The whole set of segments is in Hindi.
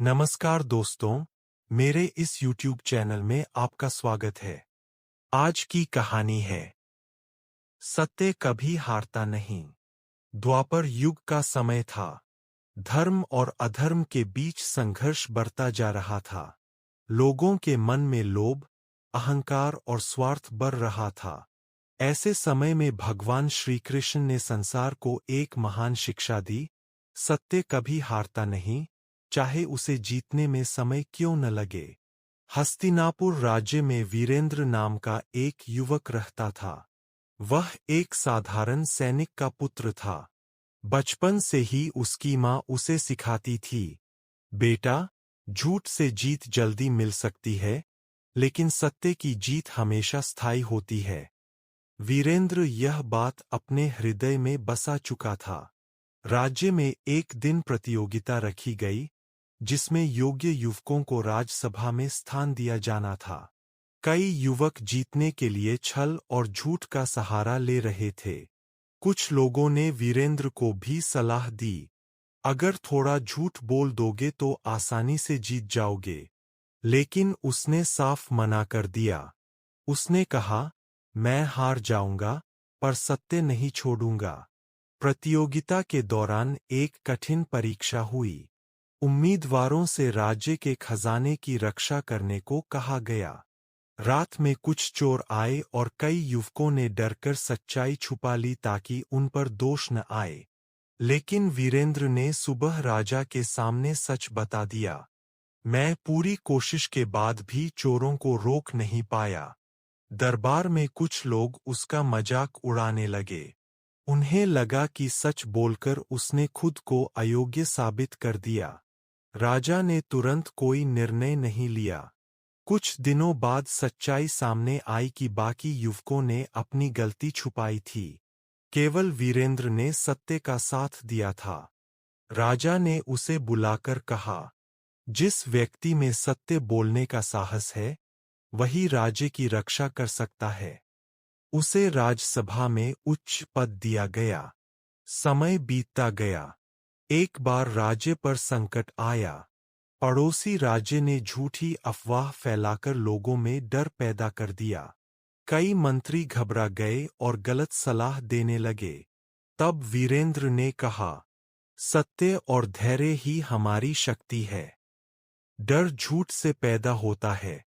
नमस्कार दोस्तों, मेरे इस YouTube चैनल में आपका स्वागत है। आज की कहानी है सत्य कभी हारता नहीं। द्वापर युग का समय था। धर्म और अधर्म के बीच संघर्ष बढ़ता जा रहा था। लोगों के मन में लोभ, अहंकार और स्वार्थ बढ़ रहा था। ऐसे समय में भगवान श्री कृष्ण ने संसार को एक महान शिक्षा दी। सत्य कभी हारता नहीं, चाहे उसे जीतने में समय क्यों न लगे। हस्तिनापुर राज्य में वीरेंद्र नाम का एक युवक रहता था। वह एक साधारण सैनिक का पुत्र था। बचपन से ही उसकी माँ उसे सिखाती थी, बेटा, झूठ से जीत जल्दी मिल सकती है, लेकिन सत्य की जीत हमेशा स्थायी होती है। वीरेंद्र यह बात अपने हृदय में बसा चुका था। राज्य में एक दिन प्रतियोगिता रखी गई, जिसमें योग्य युवकों को राज्यसभा में स्थान दिया जाना था। कई युवक जीतने के लिए छल और झूठ का सहारा ले रहे थे। कुछ लोगों ने वीरेंद्र को भी सलाह दी, अगर थोड़ा झूठ बोल दोगे तो आसानी से जीत जाओगे। लेकिन उसने साफ मना कर दिया। उसने कहा, मैं हार जाऊंगा, पर सत्य नहीं छोड़ूंगा। प्रतियोगिता के दौरान एक कठिन परीक्षा हुई। उम्मीदवारों से राज्य के खजाने की रक्षा करने को कहा गया। रात में कुछ चोर आए और कई युवकों ने डरकर सच्चाई छुपा ली ताकि उन पर दोष न आए। लेकिन वीरेंद्र ने सुबह राजा के सामने सच बता दिया। मैं पूरी कोशिश के बाद भी चोरों को रोक नहीं पाया। दरबार में कुछ लोग उसका मजाक उड़ाने लगे। उन्हें लगा कि सच बोलकर उसने खुद को अयोग्य साबित कर दिया। राजा ने तुरंत कोई निर्णय नहीं लिया। कुछ दिनों बाद सच्चाई सामने आई कि बाकी युवकों ने अपनी गलती छुपाई थी। केवल वीरेंद्र ने सत्य का साथ दिया था। राजा ने उसे बुलाकर कहा, जिस व्यक्ति में सत्य बोलने का साहस है, वही राज्य की रक्षा कर सकता है। उसे राज्यसभा में उच्च पद दिया गया। समय बीतता गया। एक बार राज्य पर संकट आया। पड़ोसी राज्य ने झूठी अफवाह फैलाकर लोगों में डर पैदा कर दिया। कई मंत्री घबरा गए और गलत सलाह देने लगे। तब वीरेंद्र ने कहा, सत्य और धैर्य ही हमारी शक्ति है। डर झूठ से पैदा होता है।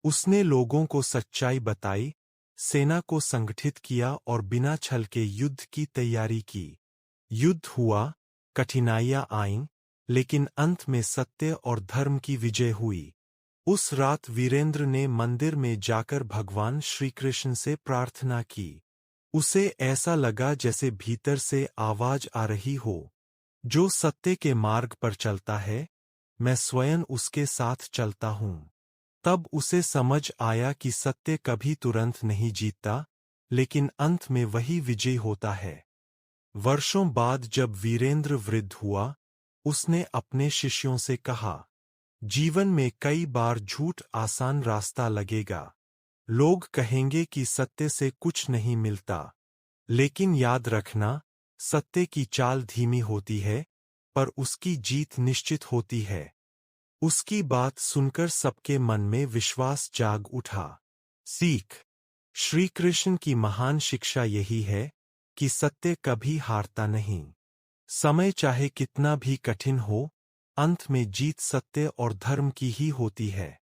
उसने लोगों को सच्चाई बताई, सेना को संगठित किया और बिना छल के युद्ध की तैयारी की। युद्ध हुआ, कठिनाइयां आईं, लेकिन अंत में सत्य और धर्म की विजय हुई। उस रात वीरेंद्र ने मंदिर में जाकर भगवान श्री कृष्ण से प्रार्थना की। उसे ऐसा लगा जैसे भीतर से आवाज आ रही हो, जो सत्य के मार्ग पर चलता है, मैं स्वयं उसके साथ चलता हूँ। तब उसे समझ आया कि सत्य कभी तुरंत नहीं जीतता, लेकिन अंत में वही विजय होता है। वर्षों बाद जब वीरेंद्र वृद्ध हुआ, उसने अपने शिष्यों से कहा, जीवन में कई बार झूठ आसान रास्ता लगेगा। लोग कहेंगे कि सत्य से कुछ नहीं मिलता। लेकिन याद रखना, सत्य की चाल धीमी होती है, पर उसकी जीत निश्चित होती है। उसकी बात सुनकर सबके मन में विश्वास जाग उठा। सीख: श्री कृष्ण की महान शिक्षा यही है कि सत्य कभी हारता नहीं। समय चाहे कितना भी कठिन हो, अंत में जीत सत्य और धर्म की ही होती है।